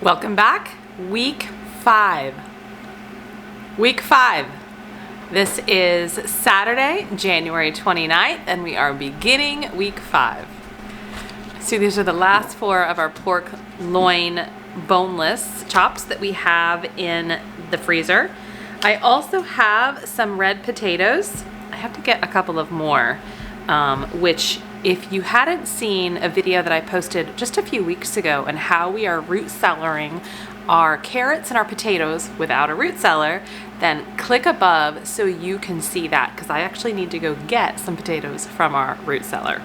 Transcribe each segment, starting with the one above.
Welcome back. Week 5. Week 5. This is Saturday, January 29th, and we are beginning week 5. So these are the last 4 of our pork loin boneless chops that we have in the freezer. I also have some red potatoes. I have to get a couple of more, which if you hadn't seen a video that I posted just a few weeks ago on how we are root cellaring our carrots and our potatoes without a root cellar, then click above so you can see that, because I actually need to go get some potatoes from our root cellar.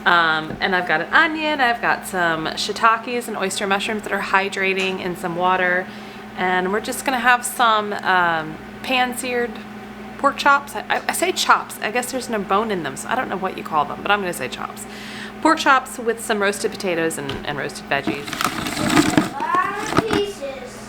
And I've got an onion, I've got some shiitakes and oyster mushrooms that are hydrating in some water, and we're just gonna have some pan-seared pork chops. I say chops. I guess there's no bone in them, so I don't know what you call them, but I'm going to say chops. Pork chops with some roasted potatoes and roasted veggies. Pieces.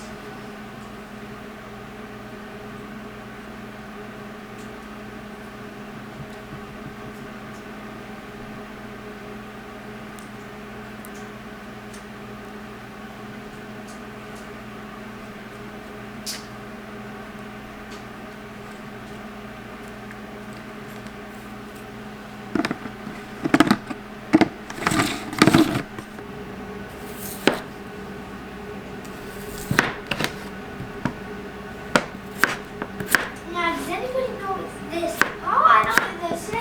Now, does anybody know what this? Oh, I know what this is.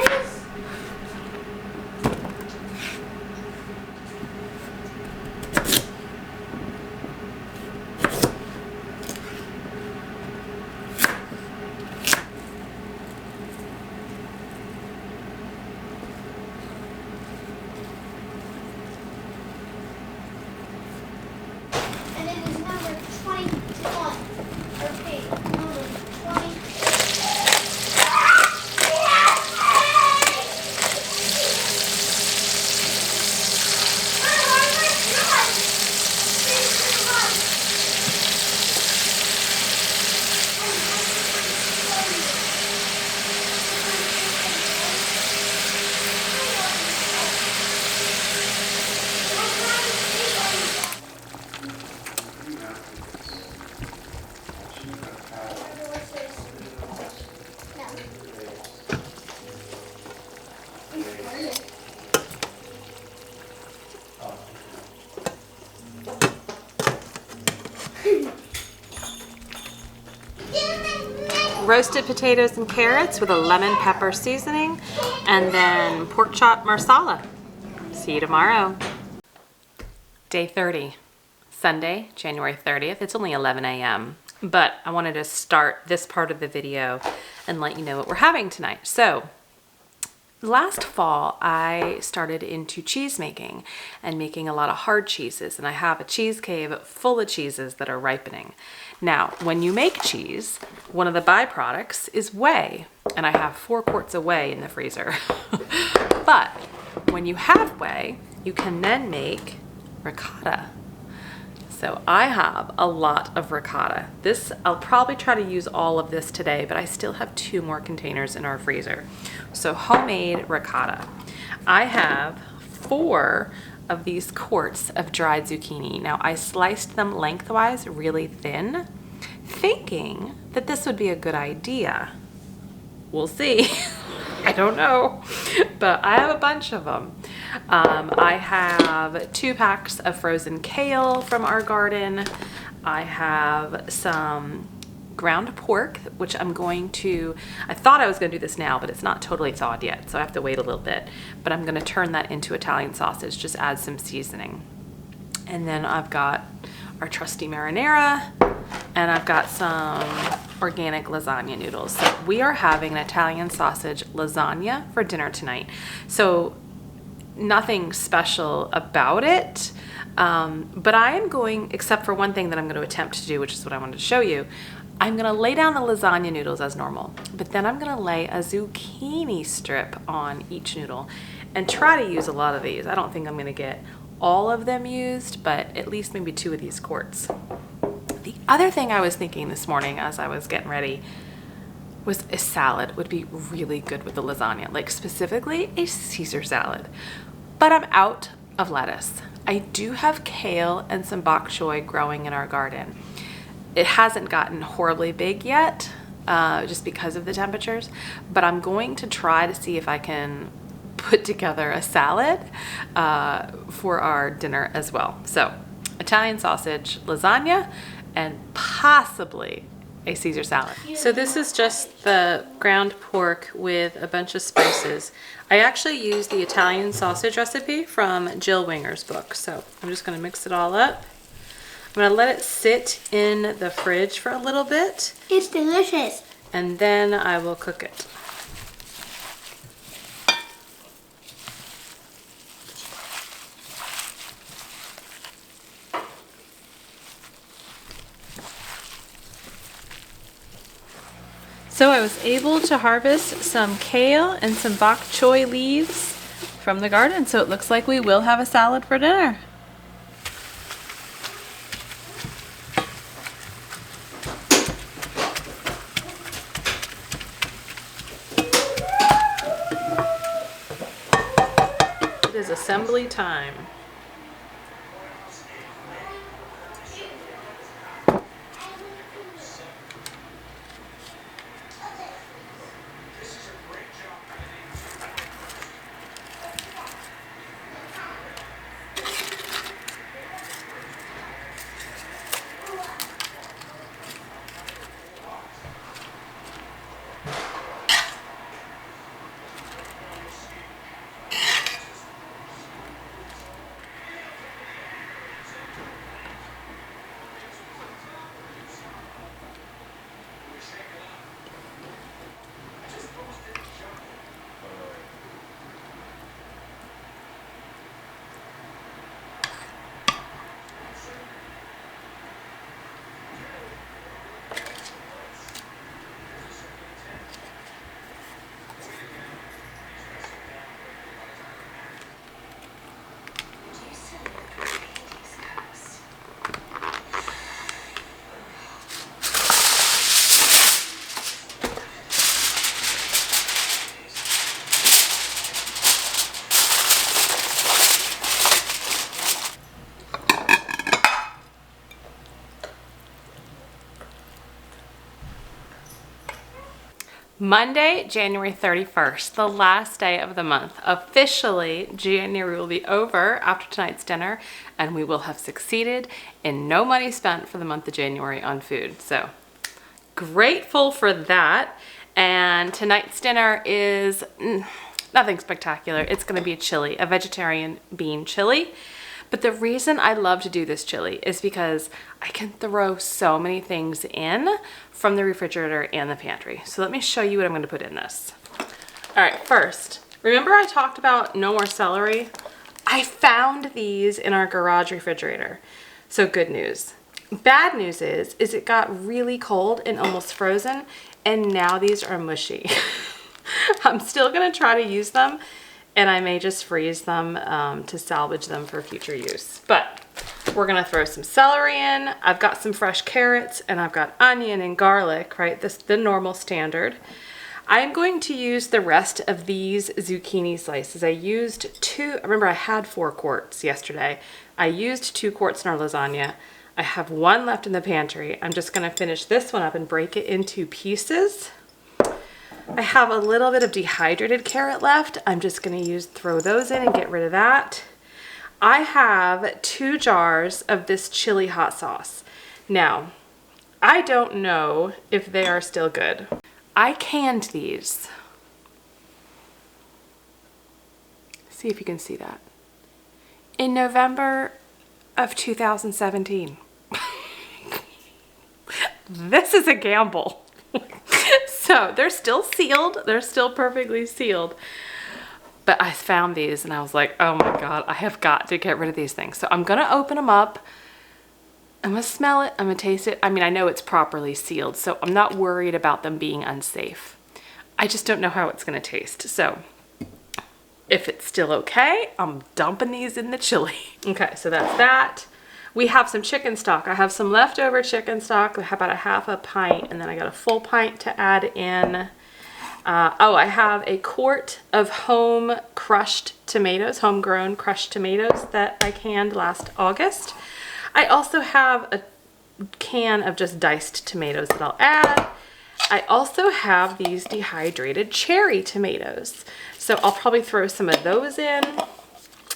And it is number 21. Okay, number 20. Roasted potatoes and carrots with a lemon pepper seasoning, and then pork chop marsala. See you tomorrow. Day 30, Sunday, January 30th. It's only 11 a.m., but I wanted to start this part of the video and let you know what we're having tonight. So, last fall, I started into cheese making and making a lot of hard cheeses, and I have a cheese cave full of cheeses that are ripening. Now, when you make cheese, one of the byproducts is whey, and I have 4 quarts of whey in the freezer. But when you have whey, you can then make ricotta. So I have a lot of ricotta. I'll probably try to use all of this today, but I still have 2 more containers in our freezer. So homemade ricotta. I have 4 of these quarts of dried zucchini. Now I sliced them lengthwise really thin, thinking that this would be a good idea. We'll see. I don't know, but I have a bunch of them. I have 2 packs of frozen kale from our garden. I have some ground pork, which I thought I was going to do this now, but it's not totally thawed yet, so I have to wait a little bit. But I'm going to turn that into Italian sausage, just add some seasoning. And then I've got our trusty marinara, and I've got some organic lasagna noodles. So we are having an Italian sausage lasagna for dinner tonight. So nothing special about it, but I am going, except for one thing that I'm going to attempt to do, which is what I wanted to show you. I'm going to lay down the lasagna noodles as normal, but then I'm going to lay a zucchini strip on each noodle and try to use a lot of these. I don't think I'm going to get all of them used, but at least maybe 2 of these quarts. The other thing I was thinking this morning as I was getting ready was a salad would be really good with the lasagna, like specifically a Caesar salad. But I'm out of lettuce. I do have kale and some bok choy growing in our garden. It hasn't gotten horribly big yet, just because of the temperatures, but I'm going to try to see if I can put together a salad for our dinner as well. So Italian sausage, lasagna, and possibly a Caesar salad. So this is just the ground pork with a bunch of spices. I actually used the Italian sausage recipe from Jill Winger's book. So I'm just gonna mix it all up. I'm gonna let it sit in the fridge for a little bit. It's delicious. And then I will cook it. So I was able to harvest some kale and some bok choy leaves from the garden, so it looks like we will have a salad for dinner. It is assembly time. Monday, January 31st, the last day of the month. Officially, January will be over after tonight's dinner, and we will have succeeded in no money spent for the month of January on food. So grateful for that. And tonight's dinner is nothing spectacular. It's going to be a chili, a vegetarian bean chili. But the reason I love to do this chili is because I can throw so many things in from the refrigerator and the pantry. So let me show you what I'm going to put in this. All right, first, remember I talked about no more celery? I found these in our garage refrigerator. So good news. Bad news is it got really cold and almost frozen, and now these are mushy. I'm still going to try to use them, and I may just freeze them to salvage them for future use. But we're gonna throw some celery in. I've got some fresh carrots, and I've got onion and garlic, right? The normal standard. I'm going to use the rest of these zucchini slices. I used 2, remember I had 4 quarts yesterday. I used 2 quarts in our lasagna. I have 1 left in the pantry. I'm just gonna finish this one up and break it into pieces. I have a little bit of dehydrated carrot left. I'm just going to throw those in and get rid of that. I have 2 jars of this chili hot sauce. Now, I don't know if they are still good. I canned these. See if you can see that. In November of 2017. This is a gamble. So they're still sealed. They're still perfectly sealed. But I found these and I was like, oh my God, I have got to get rid of these things. So I'm going to open them up. I'm going to smell it. I'm going to taste it. I mean, I know it's properly sealed, so I'm not worried about them being unsafe. I just don't know how it's going to taste. So if it's still okay, I'm dumping these in the chili. Okay, so that's that. We have some chicken stock. I have some leftover chicken stock. I have about a half a pint, and then I got a full pint to add in. I have a quart of homegrown crushed tomatoes that I canned last August. I also have a can of just diced tomatoes that I'll add. I also have these dehydrated cherry tomatoes. So I'll probably throw some of those in.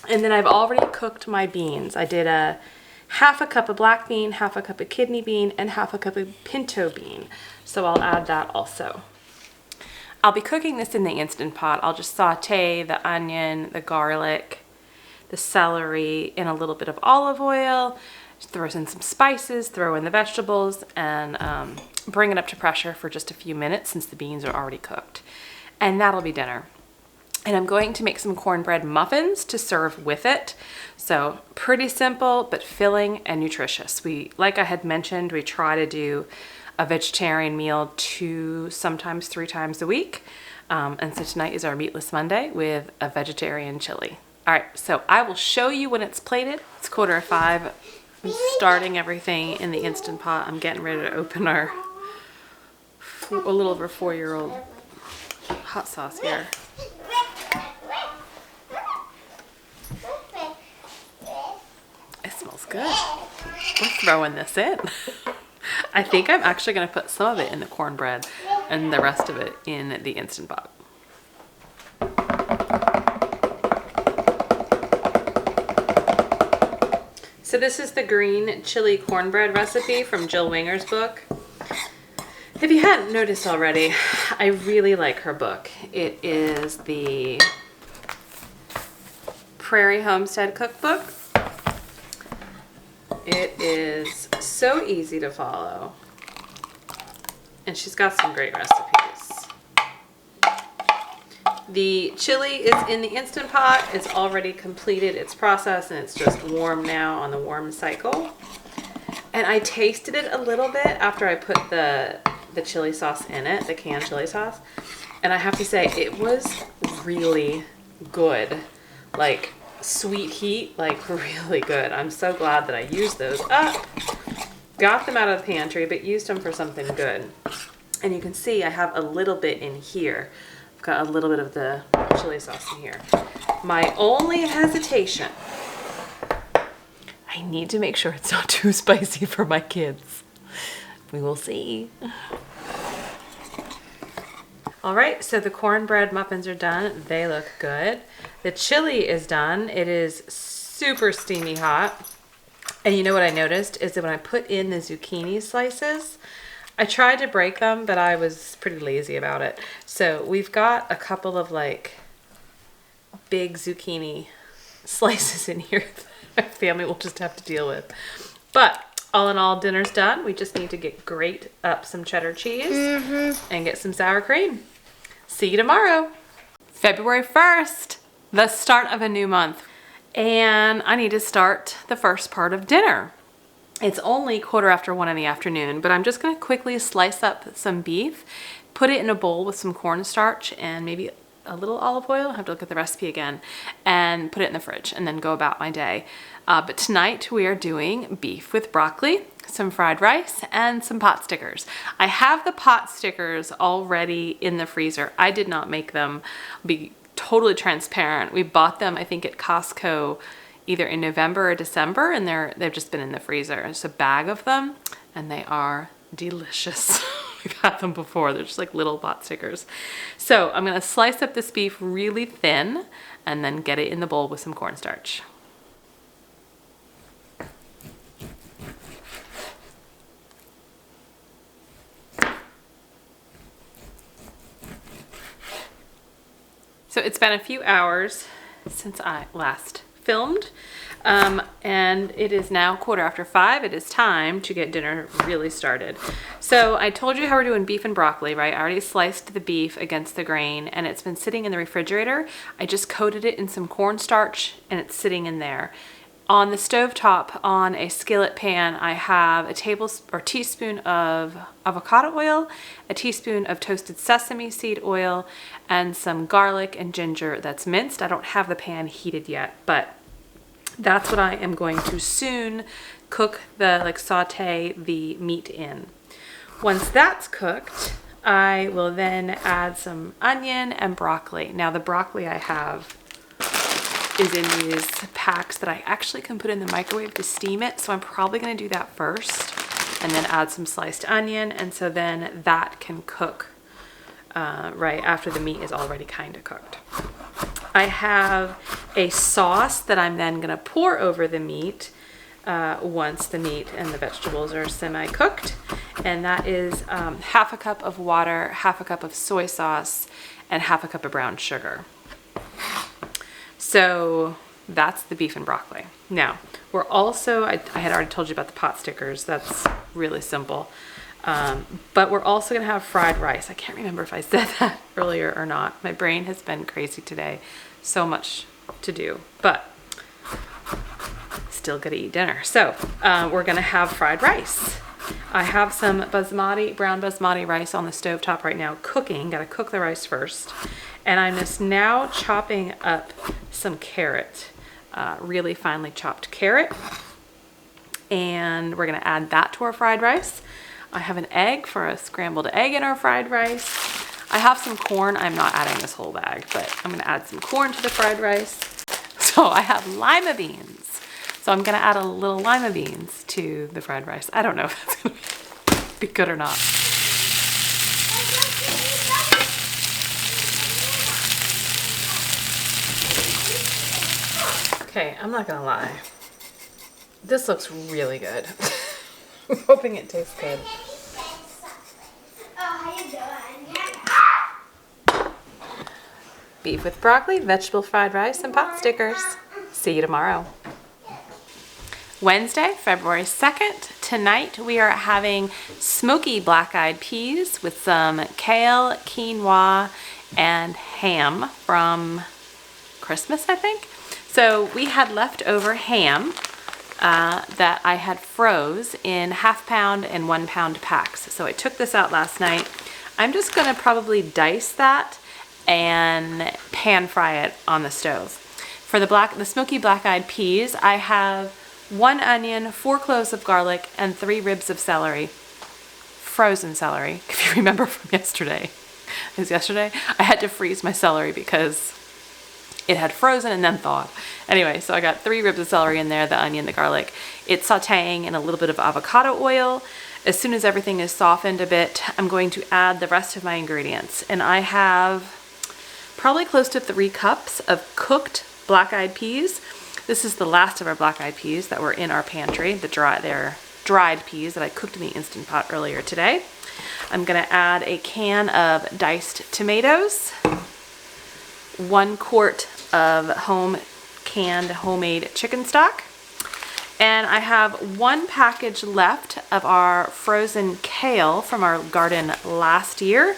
And then I've already cooked my beans. I did a half a cup of black bean, half a cup of kidney bean, and half a cup of pinto bean. So I'll add that also. I'll be cooking this in the Instant Pot. I'll just saute the onion, the garlic, the celery in a little bit of olive oil, throw in some spices, throw in the vegetables, and bring it up to pressure for just a few minutes since the beans are already cooked. And that'll be dinner. And I'm going to make some cornbread muffins to serve with it. So pretty simple, but filling and nutritious. Like I had mentioned, we try to do a vegetarian meal 2, sometimes 3 times a week. And so tonight is our Meatless Monday with a vegetarian chili. All right, so I will show you when it's plated. It's 4:45. I'm starting everything in the Instant Pot. I'm getting ready to open our a little over 4-year-old hot sauce here. It smells good. We're throwing this in. I think I'm actually going to put some of it in the cornbread and the rest of it in the Instant Pot. So this is the green chili cornbread recipe from Jill Winger's book. If you hadn't noticed already, I really like her book. It is the Prairie Homestead Cookbook. It is so easy to follow, and she's got some great recipes. The chili is in the Instant Pot. It's already completed its process, and it's just warm now on the warm cycle. And I tasted it a little bit after I put the chili sauce in it, the canned chili sauce, and I have to say it was really good. Like sweet heat, like really good. I'm so glad that I used those up. Got them out of the pantry, but used them for something good. And you can see I have a little bit in here. I've got a little bit of the chili sauce in here. My only hesitation, I need to make sure it's not too spicy for my kids. We will see. All right, so the cornbread muffins are done. They look good. The chili is done. It is super steamy hot. And you know what I noticed is that when I put in the zucchini slices, I tried to break them, but I was pretty lazy about it. So we've got a couple of like big zucchini slices in here that my family will just have to deal with. But all in all, dinner's done. We just need to grate up some cheddar cheese and get some sour cream. See you tomorrow. February 1st, the start of a new month. And I need to start the first part of dinner. It's only 1:15 in the afternoon, but I'm just gonna quickly slice up some beef, put it in a bowl with some cornstarch and maybe a little olive oil. I have to look at the recipe again, and put it in the fridge and then go about my day. But tonight we are doing beef with broccoli, some fried rice, and some pot stickers. I have the pot stickers already in the freezer. I did not make them. Be totally transparent. We bought them, I think, at Costco either in November or December, and they've just been in the freezer. It's a bag of them, and they are delicious. We've had them before. They're just like little pot stickers. So I'm gonna slice up this beef really thin and then get it in the bowl with some cornstarch. So it's been a few hours since I last filmed, and it is now 5:15. It is time to get dinner really started. So I told you how we're doing beef and broccoli, right? I already sliced the beef against the grain, and it's been sitting in the refrigerator. I just coated it in some cornstarch, and it's sitting in there. On the stovetop, on a skillet pan, I have a teaspoon of avocado oil, a teaspoon of toasted sesame seed oil, and some garlic and ginger that's minced. I don't have the pan heated yet, but that's what I am going to soon cook saute the meat in. Once that's cooked, I will then add some onion and broccoli. Now the broccoli I have is in these packs that I actually can put in the microwave to steam it. So I'm probably gonna do that first and then add some sliced onion. And so then that can cook right after the meat is already kind of cooked. I have a sauce that I'm then gonna pour over the meat once the meat and the vegetables are semi-cooked. And that is half a cup of water, half a cup of soy sauce, and half a cup of brown sugar. So that's the beef and broccoli. Now, we're also, I had already told you about the pot stickers. That's really simple. But we're also gonna have fried rice. I can't remember if I said that earlier or not. My brain has been crazy today. So much to do, but still gotta eat dinner. So we're gonna have fried rice. I have some brown basmati rice on the stovetop right now cooking. Gotta cook the rice first. And I'm just now chopping up some carrot, really finely chopped carrot. And we're gonna add that to our fried rice. I have an egg for a scrambled egg in our fried rice. I have some corn. I'm not adding this whole bag, but I'm gonna add some corn to the fried rice. So I have lima beans. So I'm gonna add a little lima beans to the fried rice. I don't know if that's gonna be good or not. Okay, I'm not gonna lie. This looks really good. I'm hoping it tastes good. Oh, how you doing? Beef with broccoli, vegetable fried rice, and pot stickers. See you tomorrow. Wednesday, February 2nd. Tonight we are having smoky black-eyed peas with some kale, quinoa, and ham from Christmas, I think. So we had leftover ham that I had froze in 1/2 pound and 1 pound packs. So I took this out last night. I'm just gonna probably dice that and pan fry it on the stove. For the smoky black-eyed peas, I have 1 onion, 4 cloves of garlic, and 3 ribs of celery. Frozen celery, if you remember from yesterday. It was yesterday? I had to freeze my celery because it had frozen and then thawed. Anyway, so I got 3 ribs of celery in there, the onion, the garlic. It's sauteing in a little bit of avocado oil. As soon as everything is softened a bit, I'm going to add the rest of my ingredients. And I have probably close to 3 cups of cooked black-eyed peas. This is the last of our black-eyed peas that were in our pantry. They're dried peas that I cooked in the Instant Pot earlier today. I'm gonna add a can of diced tomatoes, 1 quart of canned homemade chicken stock, and I have 1 package left of our frozen kale from our garden last year.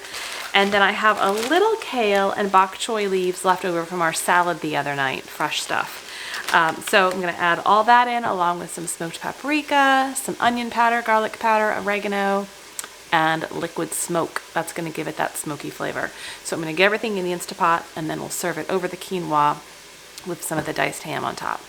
And then I have a little kale and bok choy leaves left over from our salad the other night, fresh stuff. So I'm gonna add all that in along with some smoked paprika, some onion powder, garlic powder, oregano, and liquid smoke. That's gonna give it that smoky flavor. So I'm gonna get everything in the Instant Pot and then we'll serve it over the quinoa with some of the diced ham on top.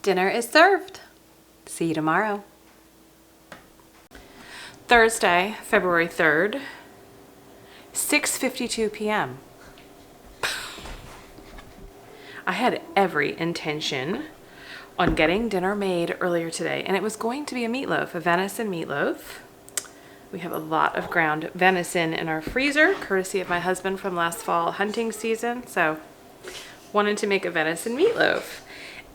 Dinner is served. See you tomorrow. Thursday, February 3rd, 6:52 p.m. I had every intention on getting dinner made earlier today, and it was going to be a meatloaf, a venison meatloaf. We have a lot of ground venison in our freezer, courtesy of my husband from last fall hunting season, so wanted to make a venison meatloaf.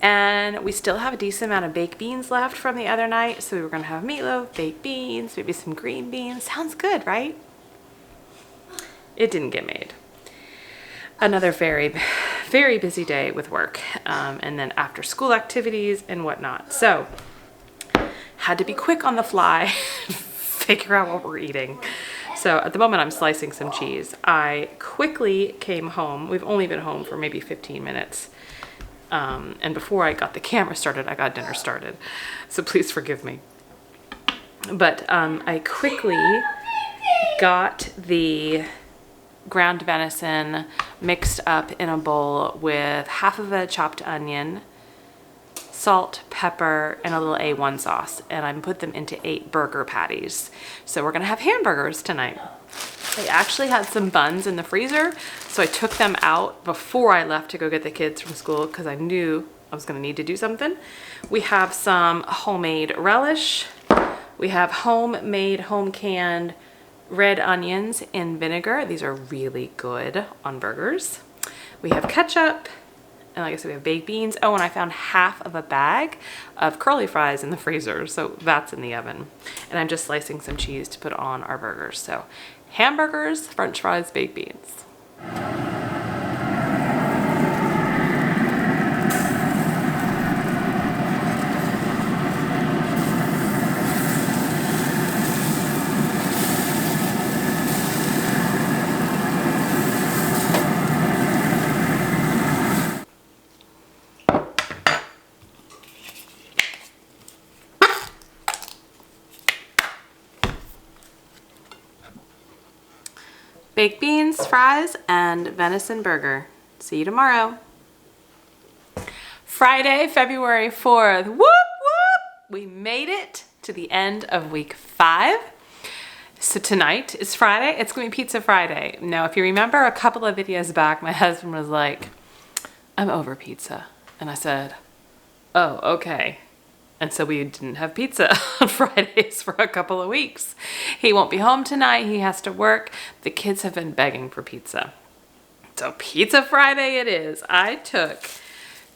And we still have a decent amount of baked beans left from the other night. So we were gonna have meatloaf, baked beans, maybe some green beans. Sounds good, right? It didn't get made. Another very, very busy day with work, and then after school activities and whatnot. So had to be quick on the fly, figure out what we're eating. So at the moment I'm slicing some cheese. I quickly came home. We've only been home for maybe 15 minutes. And before I got the camera started, I got dinner started. So please forgive me. But I quickly got the ground venison mixed up in a bowl with half of a chopped onion, salt, pepper, and a little A1 sauce. And I put them into 8 burger patties. So we're gonna have hamburgers tonight. I actually had some buns in the freezer, so I took them out before I left to go get the kids from school because I knew I was gonna need to do something. We have some homemade relish. We have homemade, home-canned red onions in vinegar. These are really good on burgers. We have ketchup, and like I said, we have baked beans. Oh, and I found half of a bag of curly fries in the freezer, so that's in the oven. And I'm just slicing some cheese to put on our burgers. So hamburgers, french fries, baked beans. Baked beans, fries, and venison burger. See you tomorrow. Friday, February 4th. Whoop, whoop! We made it to the end of week 5. So tonight is Friday. It's going to be Pizza Friday. Now, if you remember a couple of videos back, my husband was like, I'm over pizza. And I said, oh, okay. And so we didn't have pizza on Fridays for a couple of weeks. He won't be home tonight. He has to work. The kids have been begging for pizza. So Pizza Friday it is. I took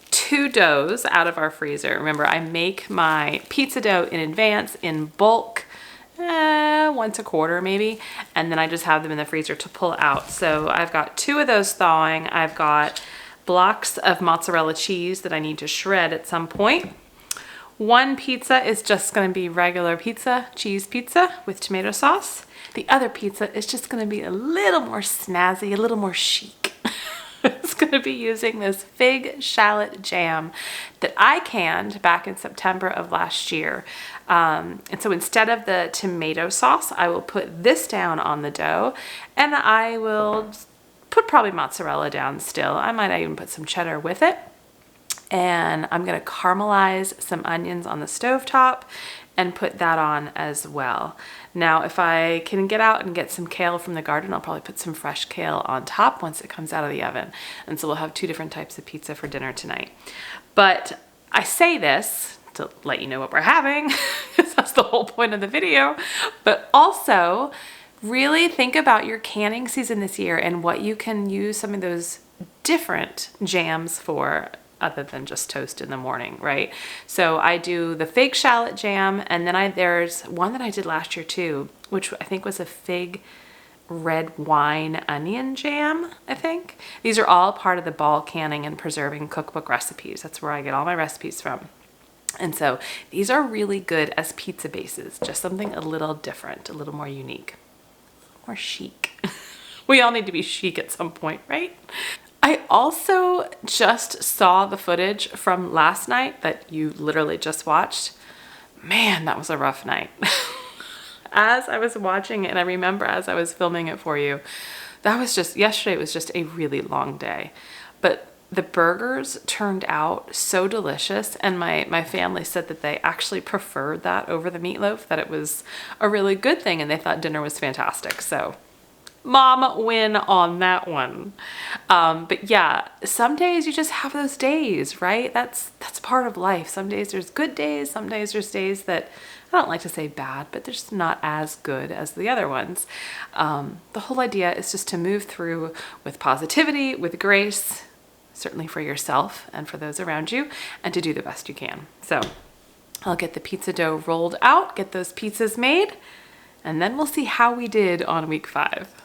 2 doughs out of our freezer. Remember, I make my pizza dough in advance in bulk, once a quarter maybe. And then I just have them in the freezer to pull out. So I've got 2 of those thawing. I've got blocks of mozzarella cheese that I need to shred at some point. One pizza is just going to be regular pizza, cheese pizza with tomato sauce. The other pizza is just going to be a little more snazzy, a little more chic. It's going to be using this fig shallot jam that I canned back in September of last year. And so instead of the tomato sauce, I will put this down on the dough, and I will put probably mozzarella down still. I might even put some cheddar with it. And I'm gonna caramelize some onions on the stovetop and put that on as well. Now, if I can get out and get some kale from the garden, I'll probably put some fresh kale on top once it comes out of the oven. And so we'll have 2 different types of pizza for dinner tonight. But I say this to let you know what we're having, because that's the whole point of the video, but also really think about your canning season this year and what you can use some of those different jams for other than just toast in the morning, right? So I do the fig shallot jam, and then there's one that I did last year too, which I think was a fig red wine onion jam, I think. These are all part of the Ball Canning and Preserving Cookbook recipes. That's where I get all my recipes from. And so these are really good as pizza bases, just something a little different, a little more unique, more chic. We all need to be chic at some point, right? I also just saw the footage from last night that you literally just watched. Man, that was a rough night. As I was watching it, and I remember as I was filming it for you, yesterday was just a really long day. But the burgers turned out so delicious, and my family said that they actually preferred that over the meatloaf, that it was a really good thing, and they thought dinner was fantastic. So mom win on that one. But yeah, some days you just have those days, right? That's part of life. Some days there's good days. Some days there's days that, I don't like to say bad, but they're just not as good as the other ones. The whole idea is just to move through with positivity, with grace, certainly for yourself and for those around you, and to do the best you can. So I'll get the pizza dough rolled out, get those pizzas made, and then we'll see how we did on week 5.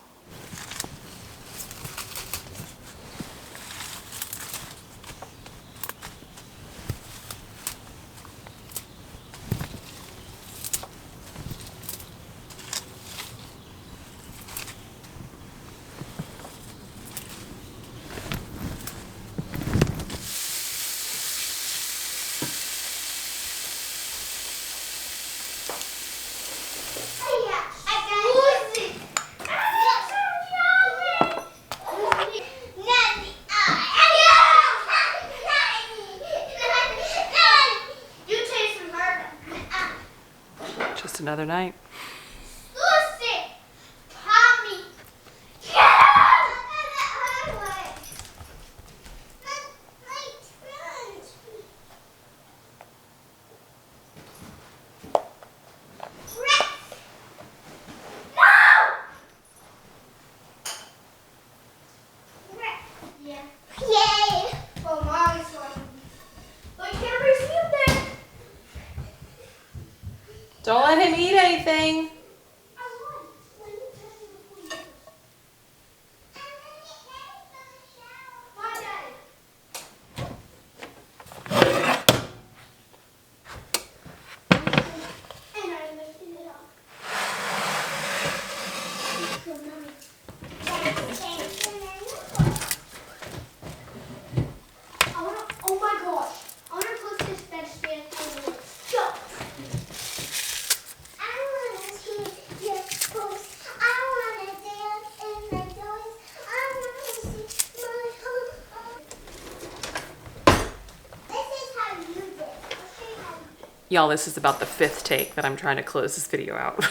Just another night. Don't let him eat anything. Oh my gosh. I want to put this bed stand over the shelf. Y'all, this is about the 5th take that I'm trying to close this video out.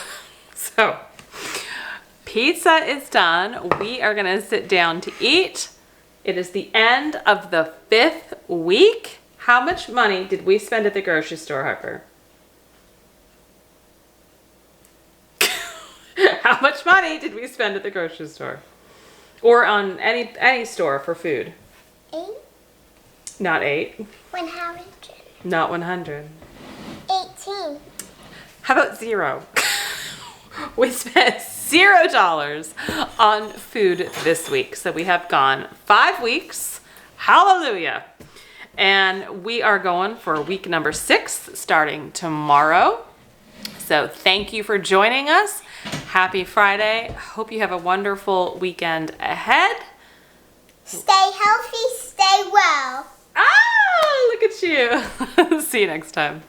So, pizza is done. We are gonna sit down to eat. It is the end of the 5th week. How much money did we spend at the grocery store, Harper? How much money did we spend at the grocery store? Or on any store for food? 8? Not 8. 100. Not 100. 18. How about 0? We spent $0 on food this week. So we have gone 5 weeks. Hallelujah. And we are going for week number 6 starting tomorrow. So thank you for joining us. Happy Friday. Hope you have a wonderful weekend ahead. Stay healthy, stay well. Ah, look at you. See you next time.